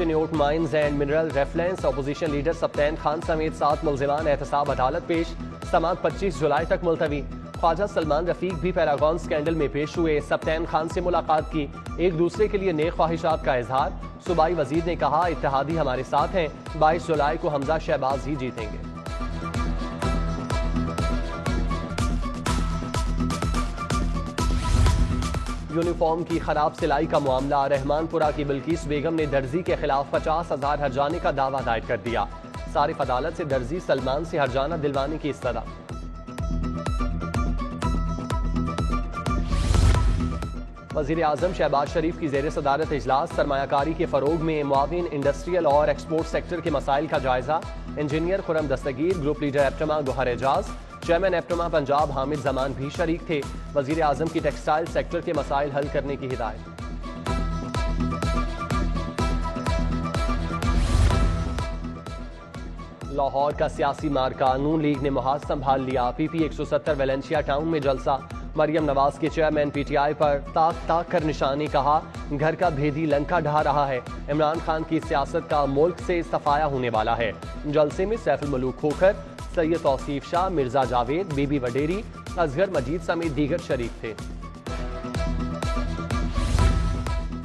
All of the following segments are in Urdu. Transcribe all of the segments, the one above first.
چنیوٹ مائنز اینڈ منرل ریفلنس اپوزیشن لیڈر سبطین خان سمیت 7 ملزمان احتساب عدالت پیش، سماعت 25 جولائی تک ملتوی۔ خواجہ سلمان رفیق بھی پیراگون اسکینڈل میں پیش ہوئے، سبطین خان سے ملاقات کی، ایک دوسرے کے لیے نیک خواہشات کا اظہار۔ صوبائی وزیر نے کہا اتحادی ہمارے ساتھ ہیں، 22 جولائی کو حمزہ شہباز ہی جیتیں گے۔ یونیفارم کی خراب سلائی کا معاملہ، رحمان پورہ کی بلقیس بیگم نے درزی کے خلاف 50,000 ہرجانے کا دعویٰ دائر کر دیا، صارف عدالت سے درزی سلمان سے ہرجانہ دلوانے کی استدعا۔ وزیر اعظم شہباز شریف کی زیر صدارت اجلاس، سرمایہ کاری کے فروغ میں معاون انڈسٹریل اور ایکسپورٹ سیکٹر کے مسائل کا جائزہ، engineer Khurram Dastgir, group leader APTMA گوہر اعجاز، چیئرمین ایپٹما پنجاب حامد زمان بھی شریک تھے، وزیر اعظم کی ٹیکسٹائل سیکٹر کے مسائل حل کرنے کی ہدایت۔ لاہور کا سیاسی مارکا، نون لیگ نے محاذ سنبھال لیا، پی پی 170 ویلنسیا ٹاؤن میں جلسہ، مریم نواز کے چیئرمین پی ٹی آئی پر تاک تاک کر نشانی، کہا گھر کا بھیدی لنکا ڈھا رہا ہے، عمران خان کی سیاست کا ملک سے صفایا ہونے والا ہے۔ جلسے میں سیف الملوک کھوکھر، سید توصیف شاہ، مرزا جاوید، بی بی وڈیری، اصغر مجید سمیت دیگر شریک تھے۔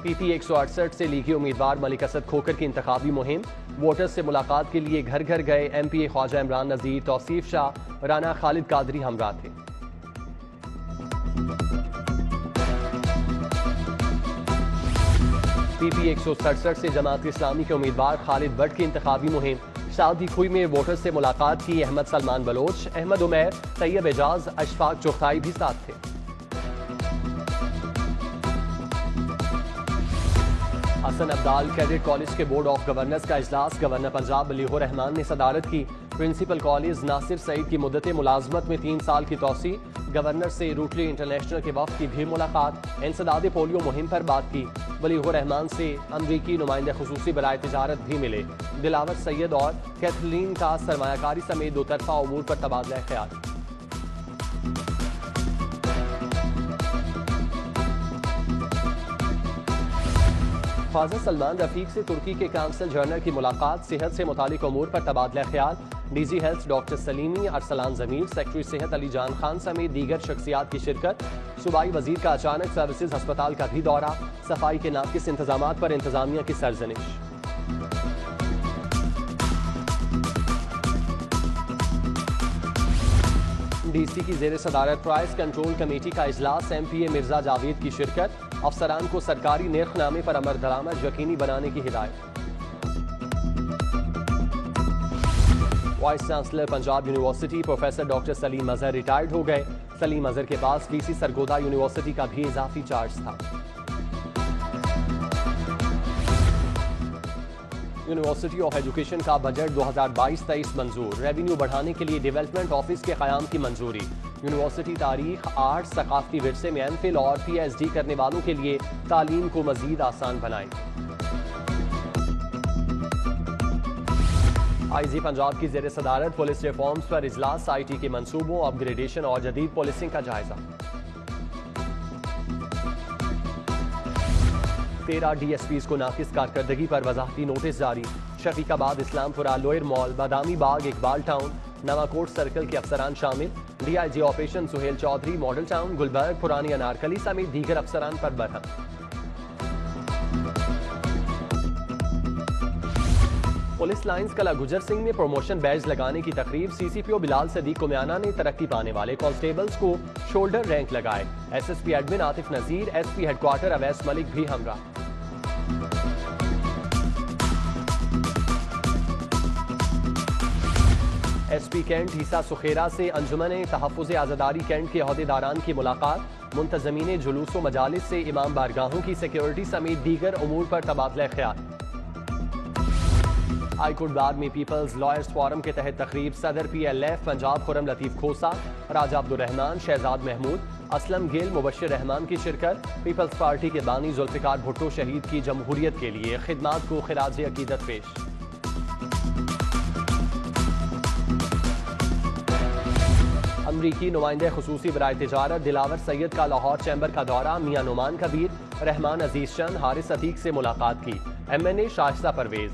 پی پی 168 سے لیگی امیدوار ملک اسد کھوکھر کی انتخابی مہم، ووٹرز سے ملاقات کے لیے گھر گھر گئے، ایم پی اے خواجہ عمران نذیر، توصیف شاہ، رانا خالد قادری ہمراہ تھے۔ پی پی 167 سے جماعت اسلامی کے امیدوار خالد بٹ کی انتخابی مہم، سعودی کھوئی میں ووٹر سے ملاقات کی، احمد سلمان بلوچ، احمد عمیر، طیب اعجاز، اشفاق چغتائی بھی ساتھ تھے۔ حسن عبدال کیڈٹ کالج کے بورڈ آف گورنرز کا اجلاس، گورنر پنجاب بلیغ الرحمان نے صدارت کی، پرنسپل کالج ناصر سعید کی مدت ملازمت میں 3 سال کی توسیع، گورنر سے روٹری انٹرنیشنل کے وفد کی بھی ملاقات، انسداد پولیو مہم پر بات کی، بلیغ الرحمان سے امریکی نمائندہ خصوصی برائے تجارت بھی ملے، دلاور سید اور کیتھلین کا سرمایہ کاری سمیت 2 طرفہ امور پر تبادلہ خیال۔ خواجہ سلمان رفیق سے ترکی کے کونسل جنرل کی ملاقات، صحت سے متعلق امور پر تبادلہ خیال، D G health doctor Salimi, Arsalan Zameer, secretary صحت علی جان خان سمیت دیگر شخصیات کی شرکت، صوبائی وزیر کا اچانک سروسز ہسپتال کا بھی دورہ، صفائی کے ناقص انتظامات پر انتظامیہ کی سرزنش۔ ڈی سی کی زیر صدارت پرائس کنٹرول کمیٹی کا اجلاس، ایم پی اے مرزا جاوید کی شرکت، افسران کو سرکاری نرخ نامے پر عمل درآمد یقینی بنانے کی ہدایت۔ Vice chancellor Punjab university professor doctor Saleem Azhar retired ہو گئے، سلیم اظہر کے پاس وی سی سرگودا یونیورسٹی کا بھی اضافی چارج تھا۔ یونیورسٹی آف ایجوکیشن کا بجٹ 2022-23 منظور، ریونیو بڑھانے کے لیے ڈیولپمنٹ آفس کے قیام کی منظوری، یونیورسٹی تاریخ، آرٹ، ثقافتی ورثے میں ایم فل اور پی ایچ ڈی کرنے والوں کے لیے تعلیم کو مزید آسان بنائے۔ آئی جی پنجاب کی زیر صدارت پولیس ریفارمز پر اجلاس، آئی ٹی کے منصوبوں، اپ گریڈیشن اور جدید پولیسنگ کا جائزہ۔ 13 ڈی ایس پیز کو ناقص کارکردگی پر وضاحتی نوٹس جاری، شفیق آباد، اسلام پورہ، لوئر مال، بادامی باغ، اقبال ٹاؤن، نواں کوٹ سرکل کے افسران شامل، D I G operation Sohail Chaudhry, Model Town, Gulberg, پرانی انارکلی سمیت دیگر افسران پر برہم۔ پولیس لائنز کلا گجر سنگھ میں پروموشن بیج لگانے کی تقریب، سی سی پی او بلال صدیق کمیانہ نے ترقی پانے والے کانسٹیبلز کو شولڈر رینک لگائے، S S P admin Atif Nazir, S P head quarter Owais Malik بھی ہمراہ۔ ایس پی کینٹ ہیسا سخیرا سے انجمن تحفظ عزاداری کینٹ کے عہدیداران کی ملاقات، منتظمین جلوس و مجالس سے امام بارگاہوں کی سیکیورٹی سمیت دیگر امور پر تبادلہ خیال۔ ہائی کورٹ بار میں پیپلز لائرز فورم کے تحت تقریب، صدر پی ایل ایف پنجاب خرم لطیف کھوسا، راجہ عبدالرحمان، شہزاد محمود، اسلم گیل، مبشر رحمان کی شرکت، پیپلز پارٹی کے بانی ذوالفقار بھٹو شہید کی جمہوریت کے لیے خدمات کو خراج عقیدت پیش۔ امریکی نمائندہ خصوصی برائے تجارت دلاور سید کا لاہور چیمبر کا دورہ، میاں نعمان کبیر، رحمان عزیز چند حارث عتیق سے ملاقات کی۔ MNA شائستہ پرویز،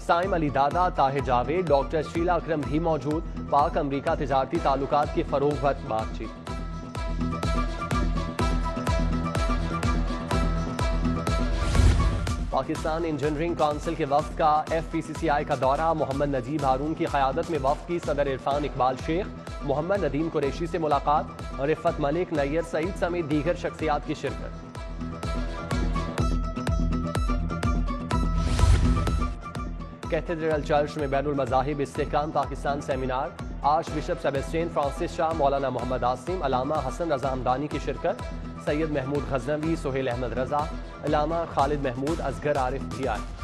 سائم علی دادا، طاہر جاوید، ڈاکٹر شیلا اکرم بھی موجود۔ پاک امریکہ تجارتی تعلقات کے فروغ پر بات چیت۔ پاکستان انجینئرنگ کونسل کے وفد کا FPCCI کا دورہ۔ محمد نجیب ہارون کی قیادت میں وفد کی صدر عرفان اقبال شیخ، محمد ندیم قریشی سے ملاقات۔ رفت ملک، نیر سعید سمیت دیگر شخصیات کی شرکت۔ کیتھیڈرل چرچ میں بین المذاہب استحکام Pakistan seminar. Archbishop Sebastian Francis Shah, Maulana Muhammad Asim, علامہ حسن رضا ہمدانی کی شرکت۔ سید محمود غزنوی، سہیل احمد رضا، علامہ خالد محمود، اصغر عارف GI۔